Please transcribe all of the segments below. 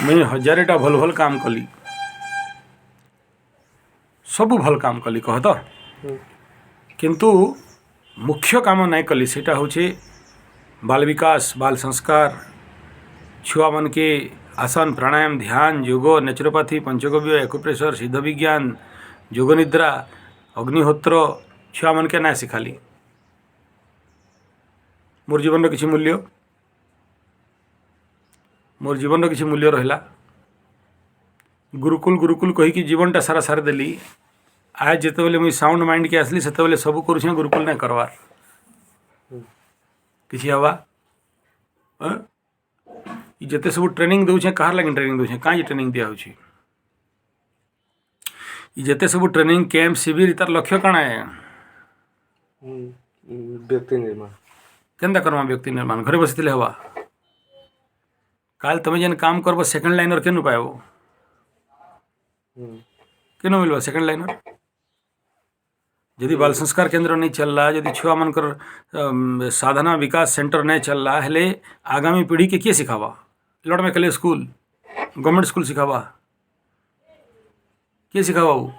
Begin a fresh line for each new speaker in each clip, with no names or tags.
मुई हजारेटा भल भल काम कली सबू भल काम कली कह तो किंतु मुख्य काम नहीं कली सेटा होचे बाल विकास बाल संस्कार छुआ मन के आसन प्राणायाम ध्यान योग नेचुरोपैथी पंचगव्य एक्यूप्रेशर सिद्ध विज्ञान योग निद्रा अग्निहोत्र छुआ मन के ना शिखाली मोर जीवन किसी मूल्य मोर जीवन किसी मूल्य रहा गुरुकुल गुरुकुल कहीकि जीवनटा सारा सारी देली आज जितेबाला मुझे साउंड माइंड के आसली से सब कर गुरुकुल नहीं करवार किसी हवा जिते सब ट्रेनिंग दौचे कहार लगे ट्रेनिंग दौचे कहीं ट्रेनिंग दिया जिते सब ट्रेनिंग कैंप शिविर तार लक्ष्य कण है
व्यक्ति निर्माण
केन्दा करमा व्यक्ति निर्माण घरे बसी हवा काल तुम जेन काम करब सेकेंड लाइनर केनु पाइब केनु मिलवा सेकेंड लाइनर जदि बाल संस्कार केंद्र नहीं चल रहा जदि छुआ मनकर साधना विकास सेंटर नहीं चल रहा हेले आगामी पीढ़ी के किए सिखावा लड़ में कले स्कूल गवर्नमेंट स्कूल सिखावा किए सिखावा वो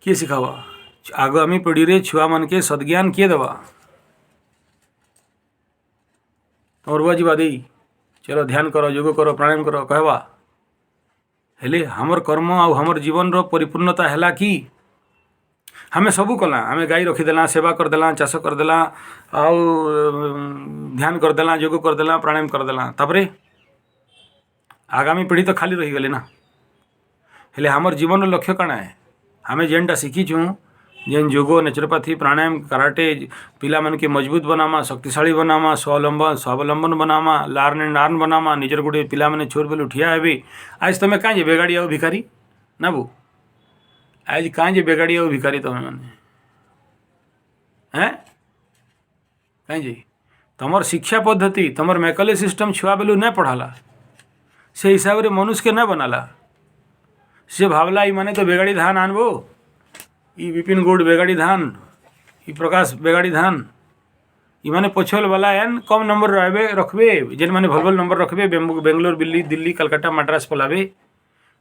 किए सिखावा आगामी पीढ़ी रे छुआ मन के सद्ज्ञान किए दवा और बुआ जीवा दी चलो ध्यान करो योग करो प्राणायाम करो कहवा हेले हमर कर्म आ हमर जीवन रो परिपूर्णता हैला कि हमें सबू कला हमें गाई रखीदेला सेवा करदेला चाष करदेला आउ ध्यान करदेला योग करदेला प्राणायाम करदेला तापरे आगामी पीढ़ी तो खाली रही गले ना हेले हमर जीवन लक्ष्य कण है हमें जेनटा शिखीचु जेन योग नेचुरोपैथी प्राणायाम कराटे पिला मन के मजबूत बनामा शक्तिशाली बनामा स्वावलंबन बनामा लार्न एंड आर्न बनामा निजर गोटे पिला मैंने छोर बेलू ठिया हेबे आज तुम कहीं बेगाड़ी आओ भिखारी ना बो आज कहीं बेगाड़ी आओ भिखारी तुम्हें मैंने हैं कहीं तुमर शिक्षा पद्धति तुमर मेकले सिस्टम छुआ बेलू नहीं पढ़ाला से हिसाब से मनुष्य के न बनाला से भावला ई माने तो बेगाड़ी धान आनबो ई विपिन गौड़ बेगाड़ी धान ई प्रकाश बेगाड़ी धान ई माने पछल वाला एन कम नंबर रखबे जेन माने भल भल नंबर रखबे बेंगलोर दिल्ली कलकत्ता मद्रास पलाबे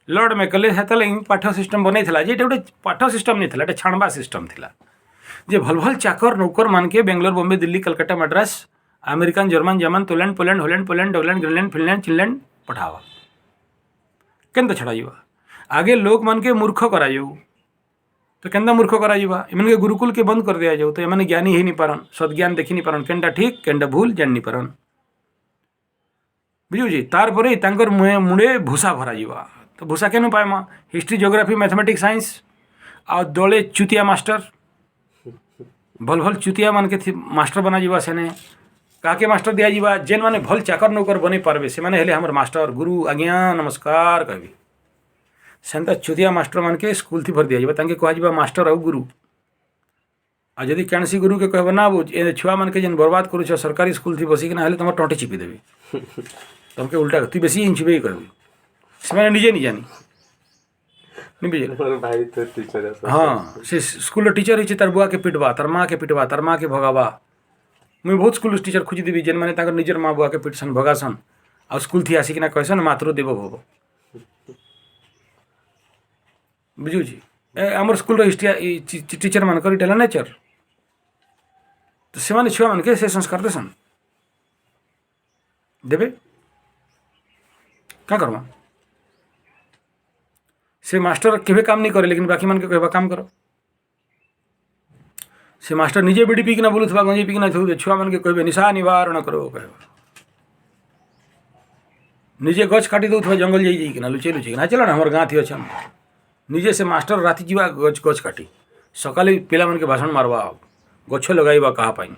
लॉर्ड मेकले हेतले पाठ सिस्टम बनई थला जे गोटे पाठ सिस्टम नहीं थला छाणबा सिस्टम थला जे भल भल चाकर नौकर मान के Bangalore Bombay Delhi Calcutta Madras American German German Poland Holland डॉलैंड ग्रीनलैंड फिनलैंड चिनलैंड पठावा केंद्र छड़ा आगे लोक मन के मूर्ख करायु तो केंदा मूर्ख करा इमन के गुरुकुल के बंद कर दिया जाऊ तो एमने ज्ञानी ही नहीं पारन सद्ज्ञान देखी नहीं पारन केंटा ठीक केंटा भूल जान नहीं पारन बुझुजी तार परे तांकर मुड़े भूसा भरा जीवा तो भूसा केनु पाएमा हिस्ट्री ज्योग्राफी मैथमेटिक्स साइंस आ दले चुतिया मास्टर भल भल चुतिया मान के मास्टर बना जीवा सेने काके मास्टर दिया जीवा जेन माने भल चाकर नौकर बनी पारबे से माने हेले हमर मास्टर गुरु आज्ञा नमस्कार कहबी सेंता चुतिया मास्टर मान के स्कूल थी भर दिया जाए तांके कह मास्टर आउ गुरु आ जदि कैसी गुरु के कहब ना बुझ छुआ मान के जेन बर्बाद करूछ सरकारी स्कूल थी बसिकना हेले तुम टंटे चिपी देवी तुमके उल्टा तु बेसी इंचिबे ही करबी से निजे नहीं जानी नहीं बुझे हाँ से स्कूल टीचर ही तार बुआ के पिटवा तार माँ के भगावा मुझे बहुत स्कूल टीचर खोजी देवी जेन मैंने निजर माँ बुआ के पिटसन भगासन आ स्कूल थी आसिकना कहसन मातृ देव भव बुझुची आमर स्कूल हिस्ट्री टीचर मान कर इटा नेचर तो से छुआ मान के से संस्कार देसन देवे क्या करमा से मास्टर केवे काम नहीं करे लेकिन बाकी मन के कहवा काम करो से मास्टर निजे बीड़ी पीकना बोलुवा गंजी पीकना छुआ मन के कहबे निशा निवारण करो कहवा निजे गछ काटी दौथवा जंगल जाइकिना लुचे लुचेकिना चलो ना हमारे गाँ थी अच्छा निजे से मास्टर राति जीवा गछ गछ काटी सकाले पिला मन के भाषण मारवा गछ लगाइबा कहा पाई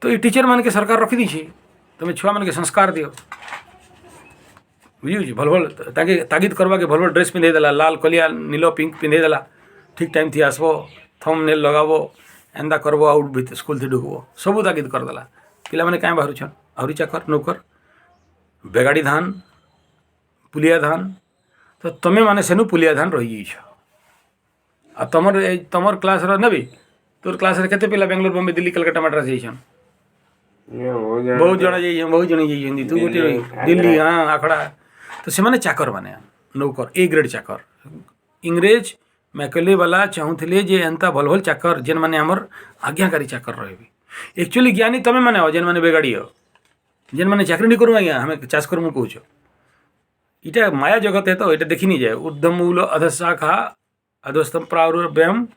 तो ये टीचर मान के सरकार रखी दी तुम छुआ मन के संस्कार दियो बुझी भल भल तागिद करवा के भल भल ड्रेस पिंधे देला लाल कलिया नीलो पिंक पिंधे देला ठीक टाइम थी आसबो थम नेल लगाबो एंदा करबो आउट स्कूल थी ढुकबो सबू तागिद करदेला पिला माने काँ बाहरुछन आहरी चाकर नौकर बेगाड़ी धान पुलिया धान तो तुम्हें माने सेनु पुलिया धान रही आ तमर क्लास नेबी तोर क्लास रे केते पिला बेंगलोर बॉम्बे दिल्ली कलकत्ता मद्रास जाइछन बहुत जन जाइए तू गोटे दिल्ली हाँ आखड़ा तो से चाकर माने नौकर ए ग्रेड चाकर इंग्रेज मैकले वाला चाहूले जे एंता भल भल चाकर जेन मैंने आमर आज्ञाकारी चाकर रहे एक्चुअली ज्ञानी तमें मैंने हो जेन मैंने बेगाड़ी हो जेन मैंने चाकरी नहीं करूँ आज्ञा हमें चाष करमु कौच इटा माया जगत है तो ये देखी नहीं जाए ऊर्धम मूल अधशाखा अधस्तम प्राव्यम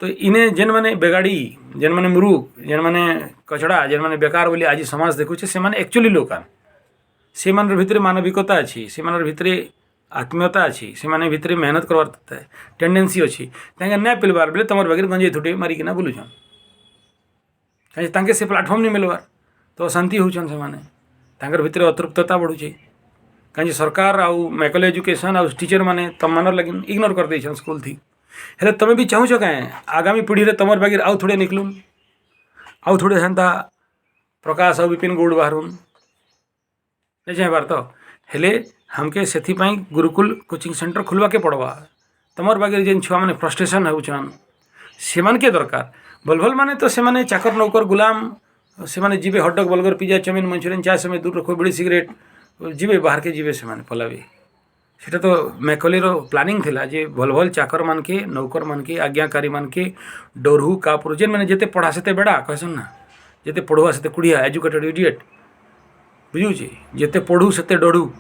तो इन्हें जेन मैंने बेगाड़ी जेन मैंने मूर्ख जेन मैंने कचड़ा जेन मैंने बेकार बोली आज समाज देखुचे से माने एक्चुअली लोकान से मान भितर मानविकता अच्छी से मान भितर आत्मीयता अच्छी से माने भितर मेहनत करवार टेंडेन्सी अच्छी तांके ना पिलवार बेले तुम बागे गंजे थुटे मारिकिना बुलुछन कहीं से प्लाटफर्म नहीं मिलवार तो अशांति होचन से माने तांकर भितर अतृप्तता बढ़ुचे कहीं सरकार आउ मैकल एजुकेशन आउ टीचर मैंने तम मान लगे इग्नोर कर दे स्कूल थी हेले तुम भी चाहूच कहें आगामी पीढ़ी तुम बागे आउ थोड़े निकलून आउ थोड़े हेन्ता प्रकाश आउ विपिन गौड़ बाहरुन नहीं चाहबार तो हेले हमके से गुरुकुल कोचिंग सेंटर खुलवा के पड़वा तुमर बागे जेन छुआ मैंने फ्रस्ट्रेशन होचन से के दरकार भल माने तो से चाकर नौकर गुलाम से माने जीवे हटडग बर्गर पिज्जा चाउमिन मंचूरियन चाय समय दूर रखो बीड़ी सिगरेट जीवे बाहर के जीवे से पलाबे सेटा तो मैकलेर प्लानिंग थिला जे भल भल चाकर मान के नौकर मान के आज्ञाकारी मान के डोरहू कापुर जेन मैंने जिते पढ़ा से बेड़ा कहसन ना जिते पढ़ुआ से कुड़िया एजुकेटेड इडियट बुझुचे जिते पढ़ू से डोढ़ू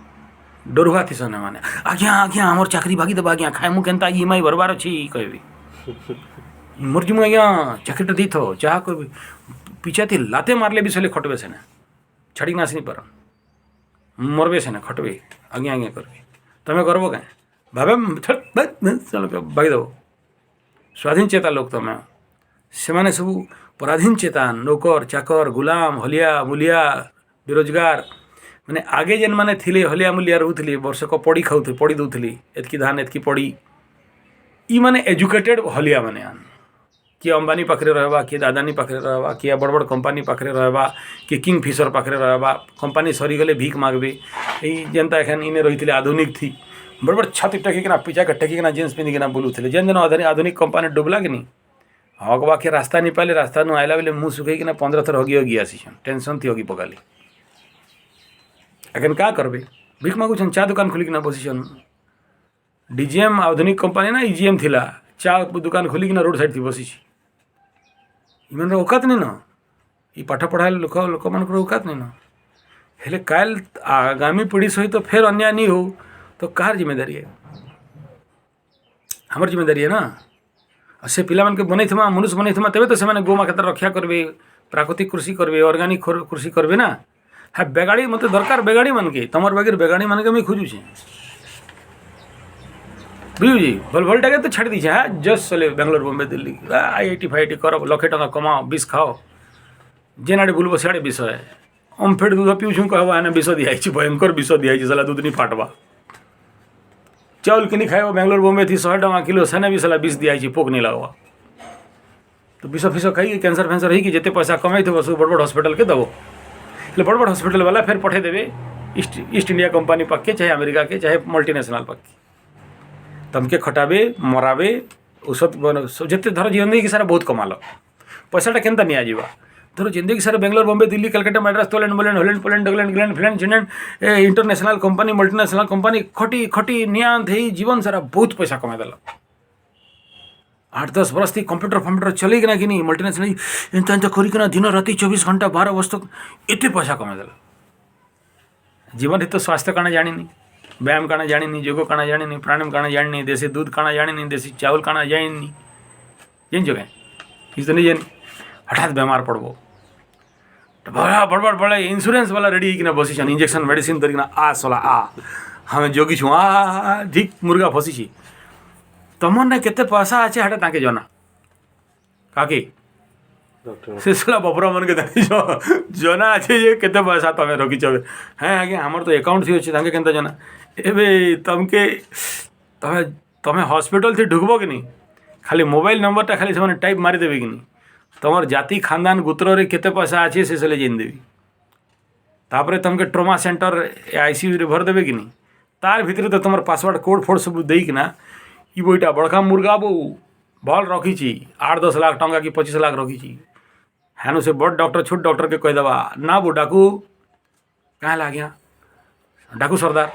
डोरुआ थीसन मैंने आज्ञा आज्ञा आमर चाकरी बागी दबा आज्ञा खाए मुझे केन्ता ईएमआई भरबार अच्छी कहबी मर्जी मुझे आज्ञा चाकरीटा दी थो चाह कहबी पीछा थी लाते मारले भी सले खटबे से छाड़ी नास नहीं पार मरबे से खटबे आज्ञा आज्ञा करबे तमें करब कहीं भावे चलो बागी दब स्वाधीन चेता लोक तमें से सब पराधीन चेता नौकर चाकर गुलाम हलिया मुलिया बेरोजगार माने आगे जेन माने थिले हलिया मुलिया रोथली वर्षक पड़ी खाऊे पड़ी दौली एतकी धान एतकी पड़ी ई माने एजुकेटेड हलिया माने किए अंबानी पाखे रहबा किए दादानी पाखे रहबा किए बड़ बड़ कंपानी पाखे रहबा किए किंग फिशर पाखे रहबा कंपानी सरीगले भीख मागबे यही जेनता एखन इने रही आधुनिक थी बड़ बड़ छाती टेकिना पिचा के टेकिना जीन्स पिंधिकिना बुलूले जेन जेन आधुनिक कंपानी डुबला कि नहीं हगवा के रास्ता नहीं पाले रास्ता नु आइला बेले मुँह सुखैकिना 15 थर हगी हगी आसीछन टेंशन थी हगी पकाली एखन क्या करबे भीख मागुछन चा दुकान खोलिकिना बसिछन डीजीएम आधुनिक कंपानी ना ईजीएम थिला चा दुकान खोलिकिना रोड साइड थी बसिछि इमान औकात नहीं न ई पाठ पढ़ा लोक लोक मान औकात नहीं न हेले काल आगामी पीढ़ी सहित फेर अन्याय नहीं हो तो कार जिम्मेदारी है हमर जिम्मेदारी है ना से पिला मन के बनै थमा मनुष्य बनै थमा तबे तो से गोमा क्षेत्र रक्षा करबे प्राकृतिक कृषि करबे ऑर्गेनिक कृषि करबे ना हाँ बेगाड़ी मत दरकार बेगाड़ी मन के तमर बागे बेगाड़ी मन के मुझे खोजुचे बुझी भल भल टाके तो छाड़ दीछे हाँ जस्ट चले बेंगलोर बॉम्बे दिल्ली आईआईटी फाईटी कर लक्षे टका कमाओ विष खाओ जेन आड़े बुलबो सियाड़े विष है ओमफेड दूध पीऊँ कहवा एने विष दिखाई भयंकर विष दिखाई साला दूध नहीं फाटवा चाउल किनी खाए बेंगलोर बॉम्बे थी 100 टका किलो सेने भी साला विष दिखाई पोक नहीं लगवा तो विष फिष खाई कैंसर फैंसर है कि जिते पैसा कमाई थे सब बड़ बड़ हॉस्पिटल के दबो बड़ बड़ हॉस्पिटल वाला फिर पठे देवे ईस्ट इंडिया कंपानी पक्के चाहे अमेरिका के चाहे मल्टीनेशनल पक्के तमके खटाबे मराबे औषध बन जिते धर जिंदगी सारा बहुत कमाल पैसाटा केनता नहीं आजीवा धर जिंदगी सारा बेंगलोर बॉम्बे दिल्ली कलकत्ता मैड्रास पोलैंड मोलैंड हॉलैंड पोलैंड डगलैंड इंग्लैंड फिनलैंड जिनलैंड इंटरनेशनल कंपानी मल्टीनेशनल कंपानी खटी खटी नियांत ही जीवन सारा बहुत पैसा कमा देला 8-10 बरस थी कंप्यूटर फम्प्यूटर चलेगी कि नहीं मल्टीनेशनल इंता इंता करिकिना दिन राति 24 घंटा 12 वर्ष तक एते पैसा कमा देला जीवन हित तो स्वास्थ्य काना जानी व्यायाम काना जानी योग काना जानी प्राणायाम काना जानी देसी दूध काना जानी देसी चावल काना जानी जेन जगह किस नहीं जानी हठात बेमार पड़बो बड़ा बड़ बड़े इन्शुरेंस वाला रेडी किना बसी इंजेक्शन मेडिसिन धरिकिना आ सला आ हमें जोगी छु आ ठीक मुर्गा फसी तमर ना केते पैसा अच्छे हटा ताके जना काकी से सला बपरा मन के ताके जना अच्छे ये केते पैसा तमे रखी छबे हैं आगे हमर तो अकाउंट थी अच्छे ताके केनता जना एबे तमके तमे तमे हॉस्पिटल थी ढुकबो कि नहीं खाली मोबाइल नंबर टा खाली से टाइप मारी देबे कि नहीं तमर जाति खानदान गोत्र रे केते पैसा अच्छे से सले जेन देबी तापरे तमके ट्रोमा सेंटर आईसीयू रे भर देबे कि नहीं तार भितर तो तुम पासवर्ड कोड फोड सब देकिना ई बोईटा बड़का मुर्गा बो भल रखी 8-10 लाख टंका कि 25 लाख रखी हेनु से बड़ डॉक्टर छोट डॉक्टर के कहीदेवा ना वो डाकू कहाँ आज्ञा डाकू सरदार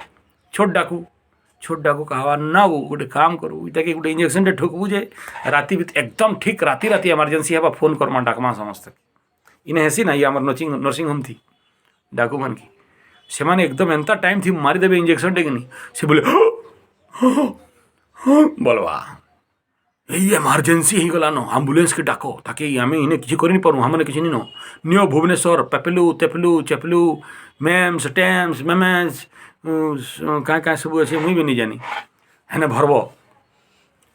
छोट डाकू कहवा ना वो गोटे काम करू इटा के गोटे इंजेक्शन टे ठुकबू जे राति एकदम ठीक राति राति इमरजेंसी हेबा फोन करमा डाकमा समस्त इने हेसी ना ये आमर नर्सिंग होम थी डाकू मान की से माने एकदम एंता टाइम थी मारिदेवे इंजेक्शन टे कि से बोले बोलवा ये इमरजेंसी हो गलान आम्बुलेंस के डाक ताकि आम इन्हें किसी कर पारूँ हमने किसी नहीं नियो भुवनेश्वर पेपेलू तेपेलू चेपेलू मेम्स टेम्स मेमेस क्या क्या सब अच्छे मुई भी नहीं जानी हेने भरब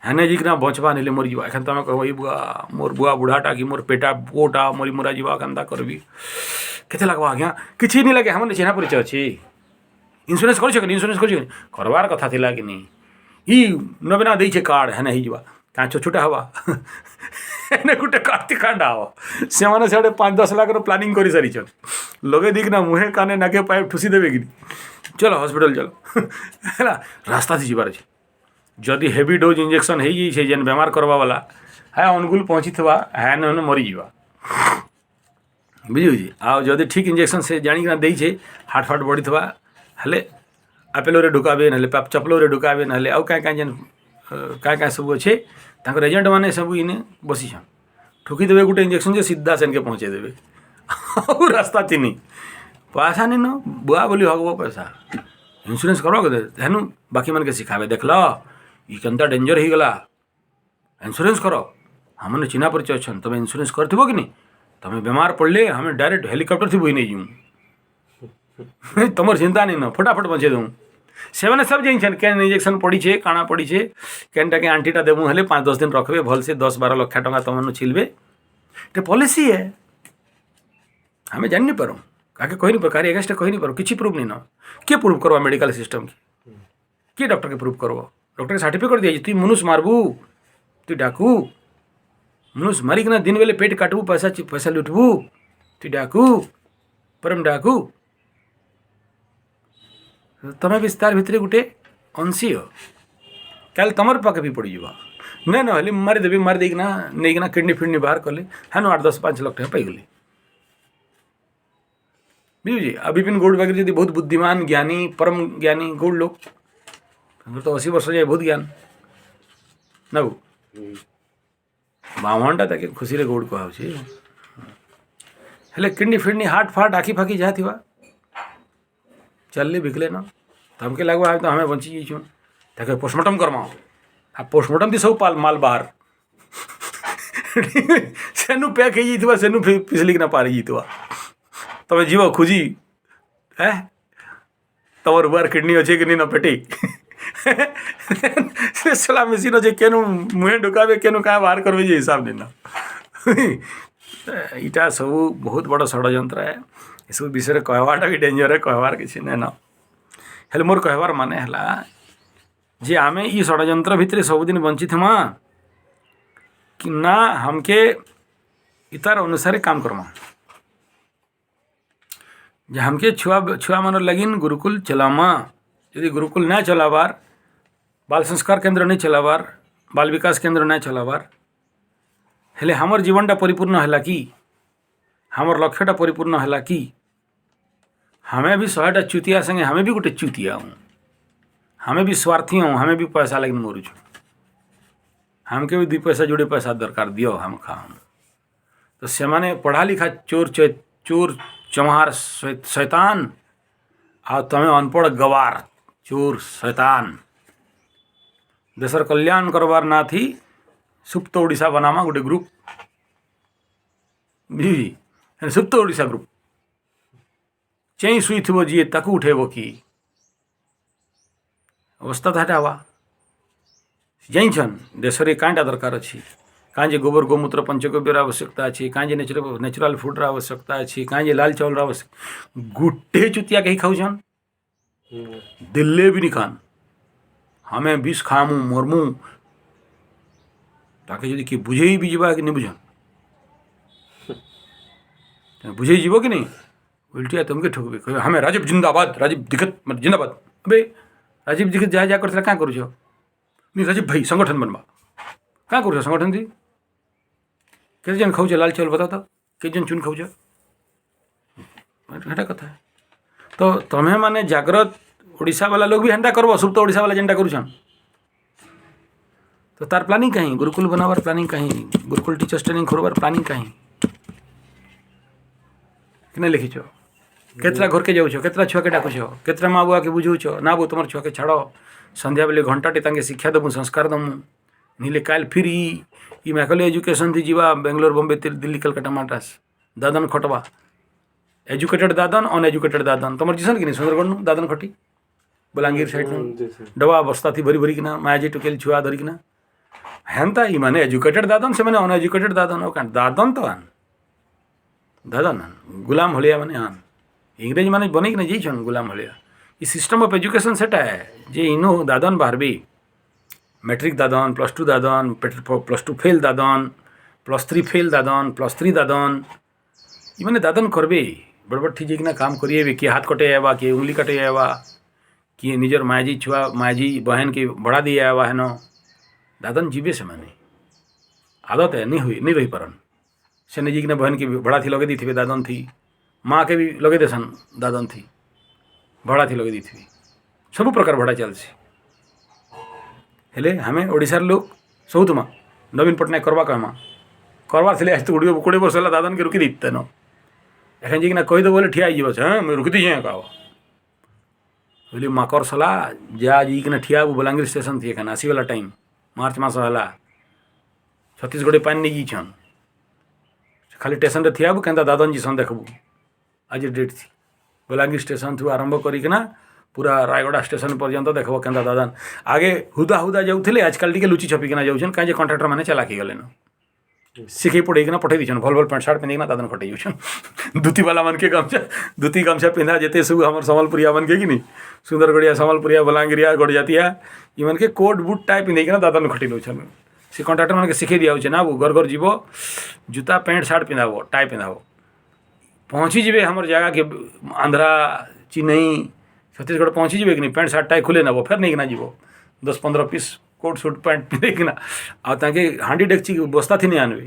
हेने जिकना बचवा नहीं मरी जा एखन तुम कह बुआ मोर बुआ बुढ़ाटा कि मोर पेटा पुओटा मरी मुरा जा केन्ता करबी केते लगवा आज्ञा किसी नहीं लगे हमने चिन्हा परिचय अच्छी इन्सुरेंस कर करवार कथा थिला कि नहीं ई नवीना दे कार्ड हेने ही क्या छोटा हवा एने गोटे कार्तिक कांडा हवा से मैंने से 5-10 लाख प्लानिंग कर सारी लगे दिखना मुहे काने नाके पाइप ठुसी देवे कि चलो हॉस्पिटल चलो है रास्ता थी जीवार अच्छे जदि हेवी डोज इंजेक्शन हो जेन बेमार करवा वाला है अनुकूल पहुँची थवा है न मरी जा बुझी आदि ठीक इंजेक्शन से जाणिकना देछे हार्ट फाट बढ़ी थवा हेले आपेलोरे ढुकाबे ना चपलोरे ढुकाबे ना आउ क्या जेन क्या सब अच्छे तांकर एजेंट मैंने सब इने बसी ठुकी देवे गोटे इंजेक्शन से सीधा सेन के पहुँचे देवे और रास्ता चिनी पैसा नहीं न बुआ बोली हगब पैसा इन्सुरेंस करो हेनु बाकी मन के सिखावे देख लो ये केनता डेंजर हो गला इन्सुरेंस करो हमने चिन्हा परिचय अच्छा तुम इन्सुरेंस कर कि नहीं तुम बेमार पड़ले हमें डायरेक्ट हेलिकॉप्टर थी बोई नहीं जीऊँ तुम चिंता नहीं न फटाफट बचे दूँ से मैंने सब जाइन केन इंजेक्शन पड़ी है काଣା पड़ी है केनटा के आंटीटा देवु हेले 5-10 दिन रखबे भल से 10-12 लाख टका तुम छिलबे ये पॉलिसी है हमें जान नहीं पारूँ काके कही नहीं पार कार्य एगेंस्ट कही नहीं पारूँ किसी प्रूफ नहीं न किए प्रूफ करवा मेडिकल सिस्टम की किए डॉक्टर के प्रूफ करवा डॉक्टर के सर्टिफिकेट दिया तुम मनुष मारबू तु डाकू मनुष मारिकना दिन बेले पेट काटबू पैसा लुटबू तु डाकू परम डाकू तमें भी तार भितर गोटे अंशी हो क्या तुम पाखे भी पड़ जा ना ना मारिदेवी मारिदेना नहीं किडनी फिडनी बाहर कले हाँ 8-10-5 लाख टका पाईगली बुझे आ विपिन गौड़ वगैरह जी बहुत बुद्धिमान ज्ञानी परम ज्ञानी गौड़ लोग तो 80 वर्ष जाए बहुत ज्ञान ना बामणटा ताके खुशी रे गौड़ कहा हेले किडनी फिडनी हार्ट फाट आखि फाखी जहाँ थी चलले बिकले न तो हमके लगवा तो हमें बची जाइछुँ ताके पोस्टमार्टम करमा आ पोस्टमार्टम थी सब माल बाहर सेनु पैक हो सेनु फिसलिक ना पारी जीतवा तब जीव खोजी है तमर बुआर किडनी अच्छे कि नहीं न पेटी से सला मेसीन अच्छे केनु मुहे ढुकाबे केनु क्या बाहर करबे जे हिसाब नहीं ना इटा सब बहुत बड़ षड्यंत्र है ये सब विषय कहवाटा भी डेंजर है कहवार किसी नहीं न हेले मोर कहवार माने हला जे आमे ई षड्यंत्र भितर सबुदिन बंचित मा कि ना हमके इतार अनुसार काम करमा जे हमके छुआ मन लगिन गुरुकुल चलामा यदि गुरुकुल ना चलाबार बाल संस्कार केंद्र नहीं चलाबार बाल विकास केंद्र नहीं चलाबार हेले हमर जीवनटा परिपूर्ण है कि हमर लक्ष्यटा परिपूर्ण है कि हमें भी 100टा चुतिया संगे हमें भी गोटे चुतिया हूँ हमें भी स्वार्थी हूँ हमें भी पैसा लगे मरुँ हमके भी 2 पैसा जोड़े पैसा दरकार दियो हम खाम तो से माने पढ़ा लिखा चोर चमार शैतान आ तमें अनपढ़ गवार चोर शैतान देशर कल्याण करवार ना थी सुप्त ओडिशा बनामा गोटे ग्रुप भी सुप्त ओडिशा ग्रुप चई शुई थो जी ताकू उठेब कि अवस्था था हवा जाइन देश में कहाँटा दरकार अच्छी कहाँ जे गोबर गोमूत्र पंचगव्यर आवश्यकता अच्छी कहाँ जे नेचुरल फूड आवश्यकता अच्छी कहाँ जे लाल चावल आवश्यक गुट्टे चुतिया कहीं खाऊन दिल्ले भी नहीं खान हमें विष खामू मरमू ताकि यदि कि बुझे भी जीवा कि नहीं बुझन बुझे जीव कि नहीं उल्टिया तुमके ठोकबे कह हमें राजीव जिंदाबाद राजीव दीक्षित जिंदाबाद अबे राजीव दीक्षित जहाँ जा कर क्या करूँ नहीं राजीव भाई संगठन बनवा क्या करूँ संगठन थी कैसे जन खाऊ लाल चावल बता तो के जन चुन खाऊछ हेटा कथा तो तुम्हें माने जागृत ओडिशा वाला लोग भी हेन्ता करब सुप्त ओडिशा वाला जेनटा करूछन तो तार प्लानिंग कहीं गुरुकुल बनावार प्लानिंग कहीं गुरुकुल टीचर्स ट्रेनिंग खोलवार प्लानिंग कहीं कि लिखिछ केतरा घर के जाऊछ केतरा छुआ के डाकुछ केतरा माँ बुआ के बुझौछ ना बो तुम छुआ के छाड़ संध्या बेले घंटाटे तांके शिक्षा देमु संस्कार देमु नीले काल फिर ई मैकले एजुकेशन थी जीवा बेंगलोर बॉम्बे दिल्ली कलकत्ता माड्रास दादन खटवा एजुकेटेड दादन अनएजुकेटेड दादन तुम जीसन कि सुंदरगढ़ दादन खटी बलांगीर साइड डबा बस्ता थी भरी भरी किना मायाजी टोकेल छुआ धरिकिना हेन्ता ई माने एजुकेटेड दादन से माने अनएजुकेटेड दादन और क्या दादन तो आन दादन आन गुलाम हलिया माने आन इंग्रेज माने बने कि नहीं जाइछन गुलाम हलिया ई सिस्टम ऑफ एजुकेशन सेटा है जे इनो दादन बाहरबी मैट्रिक दादन +2 दादन +2 फेल दादन +3 फेल दादन +3 दादन ई माने दादन करबे बड़बड़ ठीक जिकना काम करिए किए हाथ कटे आवा किए उंगली कटे आवा किए निजर मायाजी छुआ मायाजी बहन के बढ़ा दिए आवा है न दादन जीवे से माने आदत है नहीं रही पारन से निजी किना बहन की भड़ा थी लगे दी थी दादन थी माँ के भी लगे देसन दादन थी भड़ा थी लगे दी थी सब प्रकार भड़ा चलसी हेले हमें ओडिशार लोग सब तुमा नवीन पट्टनायक करवा कहमा करवार थे आज तो 20 वर्ष है दादन के रुकी दीते न एखन जी कहीदे बोले ठिया हाँ मैं रुकी दीजिए कह बोली माकर सला जा जी ठिया बलांगीर स्टेशन थी एखन आसीगला टाइम मार्च मास है छत्तीसगढ़ पानी नहीं जाइछन खाली स्टेशन ठिया केन्ता दादन जीसन देखबू आज डेट थी बलांगीर स्टेशन थी आरंभ करिकना पूरा रायगढ़ स्टेशन पर्यंत देखो केन्ता दादन आगे हुदा हुदा जाऊे आजकल टी लुचि छपिकिना जाऊन कहीं कंट्राक्टर मैंने चलाकी गले शिखे पढ़ेकिना पठे दीछन भल भल पैंट सार्ट पिंधिकिना दादन खटे जाऊन धुती वाला मन के धुती गमछा पिंधा जेते सब हमार सम्बलपुरिया मन के कि नहीं सुंदरगढ़िया सम्बलपुरिया बलांगीरिया गड़जातिया ये मन के कोट बुट टाई पिंधिकिना दादन खटे दौन से कंट्राक्टर मन के शिखे दिया ना वो घर घर जीव जूता पैंट सार्ट पिंधाब टाई पिंधाब पहुँची जीवे हमार जगह के आंध्रा चेन्नई छत्तीसगढ़ पहुँची जीवे कि नहीं पैंट सार्ट टाई खुले नब फिर नहीं किना जीव 10-15 पीस कोट सूट पैंट पिंधिकिना आ ताके हांडी डेक्ची बस्ता थी नहीं आनबे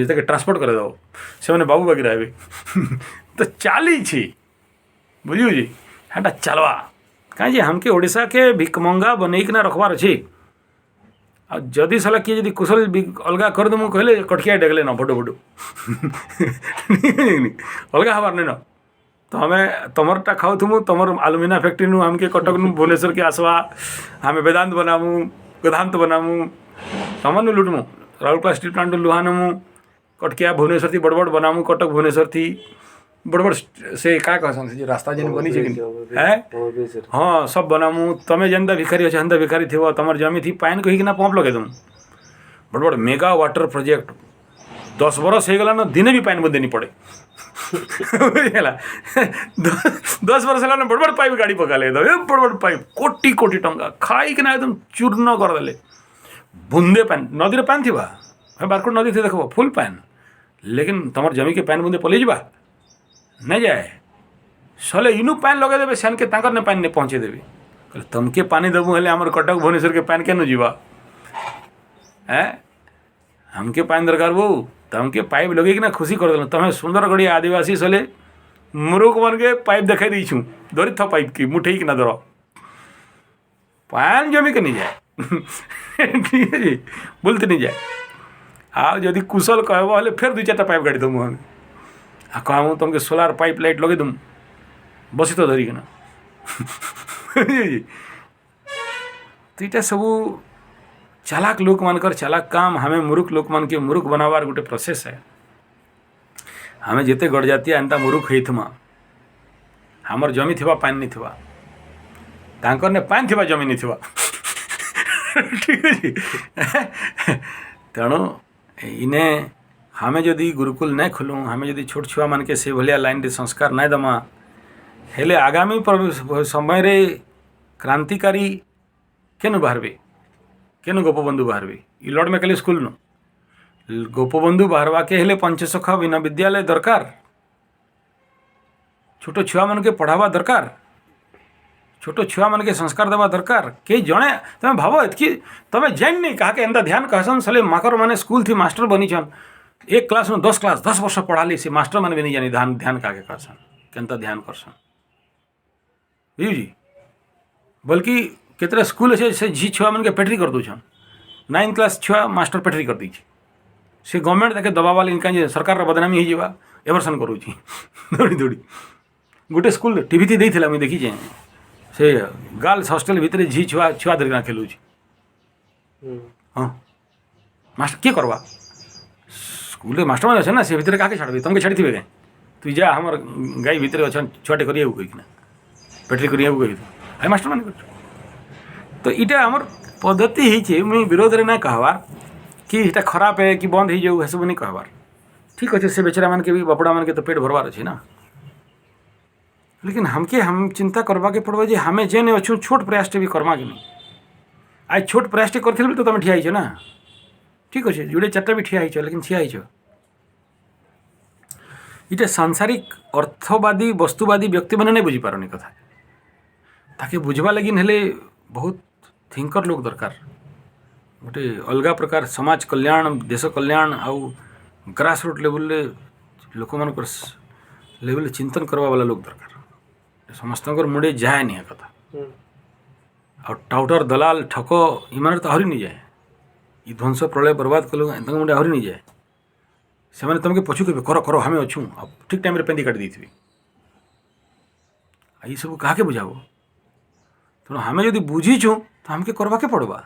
ताके ट्रांसपोर्ट करे दो से मैंने बाबू बागी रहे तो चाली छी बुझियो जी हाँ चलवा कहीं हमके ओडिशा के भिकमंगा बनईकिना रखबार अच्छे आ जदि साला किए जदि कुशल अलगा कर देमु कहले कटकिया डेगले न बड़ो बड़ो अलगा हबार नहीं न तो हमें तमरटा खाऊ थमु तमर आलुमिना फैक्ट्री नु हमके कटक नु भुवनेश्वर के आसवा हमें वेदांत बनामु वेदांत बनामु तमन नु लुटमु राउरकेला स्टील प्लांट लुहा नमु कटकिया भुवनेश्वर थी बड़ बड़ बनामु कटक भुवनेश्वर थी बड़ बड़ से का कहसन से रास्ता जेन बनी छै है हाँ सब बनामु तमे जेंदा भिखारी अच्छे हंदा भिखारी थे तमर जमी थी पाइन कहीकिना पंप लगे दम बड़ बड़ मेगा वाटर प्रोजेक्ट 10 बरस हो गला न दिने भी पाइन बंदे नहीं पड़े बुझेगा 10 बरस है बड़ बड़ पाइप गाड़ी पका ले बड़ बड़ पाइप कोटी कोटी टंका खाई कि एकदम चूर्ण करदे बुंदे पान नदी पान थी बारकोट नदी थी देखो फुल पान लेकिन तमर जमी के पान बुंदे पलि जा नहीं जाए सले इनू पान लगे देवे सेन के तांकर ने पानी नहीं पहुँचे देवी कहले तमके पानी देबू हेले आमर कटक भुवनेश्वर के पान केन जीवा है हमके पानी दरकार बो तमके पाइप लगे कि ना खुशी कर देल तमें सुंदरगढ़ आदिवासी सले मुरुख बन के पाइप देखा दीछू धरी था पाइप की मुठे कि ना धर पान जमी के नहीं जाए ठीक है जी बोलते नहीं जाए आ जदि कुशल कहब हेले फिर 2-4टा पाइप गाड़ी दमु हमें आ कहूँ तुमके सोलार पाइप लाइट लगे तुम बसी तो धरिकिना तो यहाँ सब चालाक लोक मानकर चालाक काम हमें मूर्ख लोक मान के मूर्ख बनावार गोटे प्रोसेस है हमें जिते गड़ जाती एंता मूर्ख होइथमा हमर जमी थिबा पानी नहीं थिबा तांकर ने पानी थिबा जमी नहीं थिबा ठीक है जी तेणु इने हमें जदि गुरुकुल नहीं खोलूँ हमें जदि छोट छुआ मान के से भलिया लाइन रे संस्कार नहीं दमा हेले आगामी समय रे क्रांतिकारी केनु बाहरबे केनु गोपबंधु बाहरबे ई लॉर्ड मैकले स्कूल नु गोपबंधु बाहरवा के हेले पंचसखा बिना विद्यालय दरकार छोट छुआ मान के पढ़ावा दरकार छोट छुआ मान के संस्कार देवा दरकार के जड़े तुम भाव कि तुम जान नहीं कहा के एंता ध्यान कहसन सले माकर माने स्कूल थी मास्टर बनी छन एक क्लास में 10 वर्ष पढ़ाली से मास्टर मैंने भी नहीं जानी ध्यान ध्यान का करसन केनता ध्यान करसन बुझी बल्कि केतरा स्कूल अच्छे से झी छुआ मन के पेटरी कर दूछन 9th क्लास छुआ मास्टर पेटरी कर दीछे से गवर्नमेंट देखे दबावा इनका सरकार बदनामी हो एवर्सन करूँ दौड़ी दौड़ी गोटे स्कूल टीवी थी देइथिला मुई देखीचे से गर्ल्स हॉस्टेल भितर झी छुआ छुआ धरिका खेलुँ हाँ मास्टर किए करवा स्कूल मास्टर मैंने अच्छे ना से भितर क्या छाड़बे तुमके छाड़ी थे तु जा हमार गाई भितर अच्छा छुआटे करिए कहीकिना पेटरी करिए कही है मास्टर मैंने तो इटा आमर पद्धति ही मुई विरोध में ना कहवार कि इटा खराब है कि बंद हो जाऊ सब नहीं कहवार ठीक अच्छे से बेचारा मन के भी बपड़ा मन के तो पेट भरवार अच्छे ना लेकिन हम चिंता करवा के पड़वा जे हमें जेने अच्छु छोट प्रयास भी करमा कि नहीं आज छोट प्रयास कर तो तुम ठिया हो ना ठीक अच्छे जोड़े चार्टा भी ठिया हो लेकिन ठिया हो इटा सांसारिक अर्थवादी वस्तुवादी व्यक्ति मैंने नहीं बुझीपारनी कथा ताके बुझवा लगी हेले बहुत थिंकर लोग दरकार गोटे अलगा प्रकार समाज कल्याण देश कल्याण आउ ग्रास रूट लेवल लोक मान लेवल चिंतन करवा वाला लोग दरकार समस्त मुंडे जाए नहीं कथा आ टाउटर दलाल ठक इमान तो आहरी नहीं जाए ये ध्वंस प्रलय बर्बाद कल मुंडे आहरी नहीं जाए से मैंने तुमके पछू के कर कर हमें अच्छू अब ठीक टाइम पेंदी काट दी थी ये सब क्या के बुझाबो तेणु हमें जब बुझीचु तो हमके करवा के पड़वा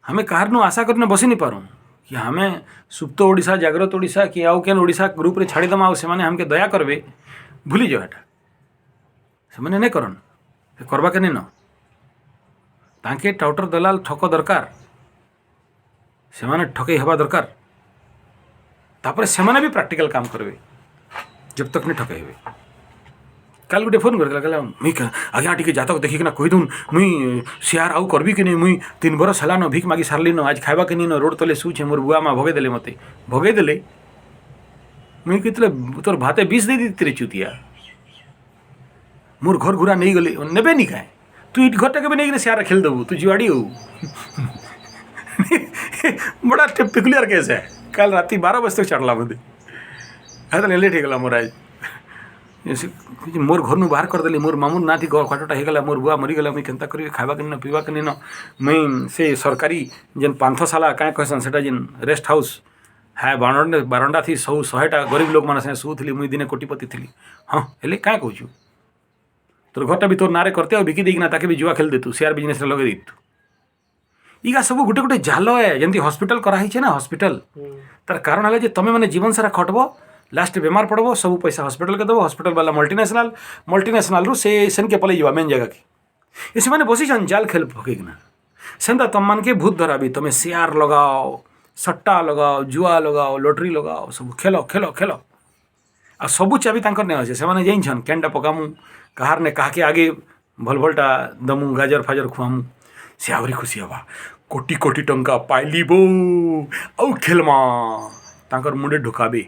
हमें कार नु आशा करने बसी नहीं पारूँ कि हमें सुप्त ओडिशा जागृत ओडिशा कि आउ केन ओडिशा ग्रुप रे छाड़ीदमा आउ से हमके दया करबे भूली जाओ एटा से नहीं करन करवा के नहीं न ताके टाउटर दलाल ठक दरकार से ठकई हवा दरकार तापर से भी प्रैक्टिकल काम करेंगे जब तक नहीं ठकई हुए कल गोटे फोन कर कहला मुई आज्ञा टी जातक देखिकिना कहीदून मुई शेयर आउ करबी कि नहीं मुई 3 बरस हेलान भिक मागी सारली न आज खावा कि नहीं न रोड तले शुचे मोर बुआ माँ भगेदेले मत भगेदेले मुई कहते तोर भाते 20 दे दी चुतिया मोर घर घुरा नहीं गले नेबे नहीं खाए तु इट घरटा के नहीं शेयर खेल देबू तू जुआड़ी हो बड़ा पेकुलियर केस है कल रात 12 बजे तक चढ़ला मत है लेट होगा मोर आज मोर घर नु बाहर करदेली मोर मामू नाती खटटा होगा मोर बुआ मरीगला मुई केन्ता करी खावा कि पीवा कि न मुई से सरकारी जेन पांथशाला क्या कहसन से जेन रेस्ट हाउस है बारंडा थी सब 100टा गरीब लोग मैंने शुली मुई दिने कोटिपति थी हाँ हेले क्या कहूँ तोर घरटा भी तोर नारे करते और बिकी देना ताके भी जुआ खेल दे तू शेयर बिजनेस लगे दे तू इगा सब गोटे गोटे जाल है जमी हॉस्पिटल कराई ना हॉस्पिटल तार कारण है तुम मैंने जीवन सारा खटब लास्ट बेमार पड़ब सब पैसा हॉस्पिटल के दब हॉस्पिटल वाला मल्टीनेशनल रू से सेन के पलि मेन जगह की से मैंने बसी जाल खेल पकईना सेंता तुम मान के भूत धराबी तुम शेयर लगाओ सट्टा लगाओ जुआ लगाओ लॉटरी लगाओ सब खेल खेल खेल आ सबू चाबी तक नहीं अच्छे से जाइन केनटा पकामु कहार ने कहा आगे भल भलटा दमु गाजर फाजर खुआमु से आहरी खुशी हवा कोटी कोटी टंका पाइलिबो आउ खेलमा तांकर मुंडे ढुकाबे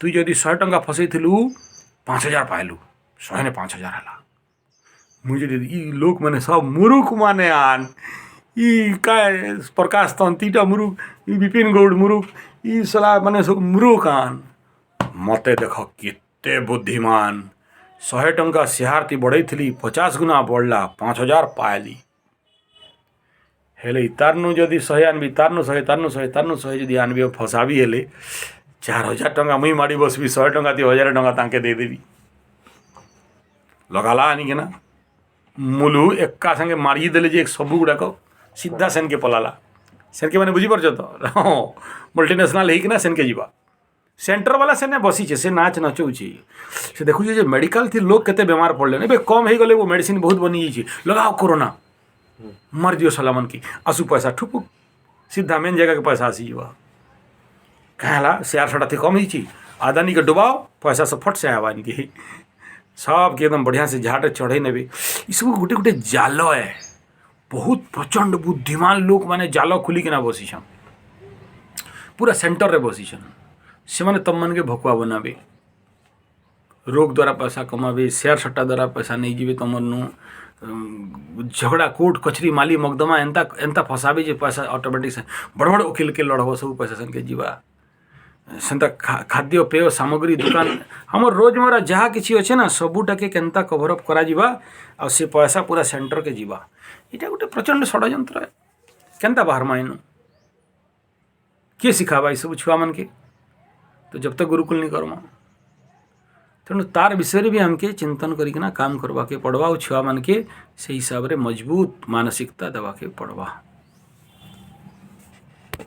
तु जदि 100 टंका फसैथिलु 5000 पाइलु 100 ने 5000 हला मुझे ई लोक माने सब मुरुख माने आन ई काय प्रकाश तंतीटा मुरुख ई विपिन गौड़ मुरुख ई सला माने सब मुरुख आन मते देख केते बुद्धिमान 100 टंका शेहारती बढ़ई 50 गुना बढ़ला 5000 पाइली हेले तारनु जदि 100 आनबी तारनु 100 जदि आनबी फसाबी हेले 4000 टंका मुई माड़ी बसबी 100 टंका 1000 टंका तांके दे देवी लगाला आनिकिना मुलु एक्का संगे मारी देले जे सबू गुड़ाक सीधा सेन के पलाला सेन के मैंने बुझीपार तो मल्टीनेशनल होना सेन के जीवा सेंटर वाला सेने बसीचे से नाच नचौचे से देखुचे जे मेडिकल थी लोग केते बेमार पड़ले ए कम हो गले वो मेडिसिन बहुत बनी जाइए लगाओ कोरोना मर दियो सलामन की आसू पैसा ठुपुक सीधा मेन जगह के पैसा आसी जीवा कहला शेयर सटा थी कम ही आदानी के डुबाओ पैसा सब फट से आवा की सब के एकदम बढ़िया से झाटे चढ़े ने ये सब गोटे गोटे जाल है बहुत प्रचंड बुद्धिमान लोक माने जाल खुलिकिना बसीछन पूरा सेंटर रे बसीछन से माने तम मन के भकुआ बनाबे रोग द्वारा पैसा कमाबे शेयर सट्टा द्वारा पैसा नहीं जीवे तमनु झगड़ा कोर्ट कचरी माली मकदमा एंता एंता फसाबे जे पैसा ऑटोमेटिक से बड़ बड़ वकील के लड़ब सब पैसा सन के जीवा सेंता खाद्य पेय सामग्री दुकान हमर रोजमर्रा जहाँ किसी अच्छे ना सबूटाके केन्ता कभरअप करा आ से पैसा पूरा सेंटर के जीवा इटा गोटे प्रचंड षड्यंत्र है केन्ता बाहर माइनु किए शिखावा ये सब छुआ मन के तो जब तक गुरुकुल नहीं करमा तेणु तार विषय भी हमके चिंतन करना काम करवा के पड़वा और छुआ मन के से हिसाब रे मजबूत मानसिकता देवा के पड़वा।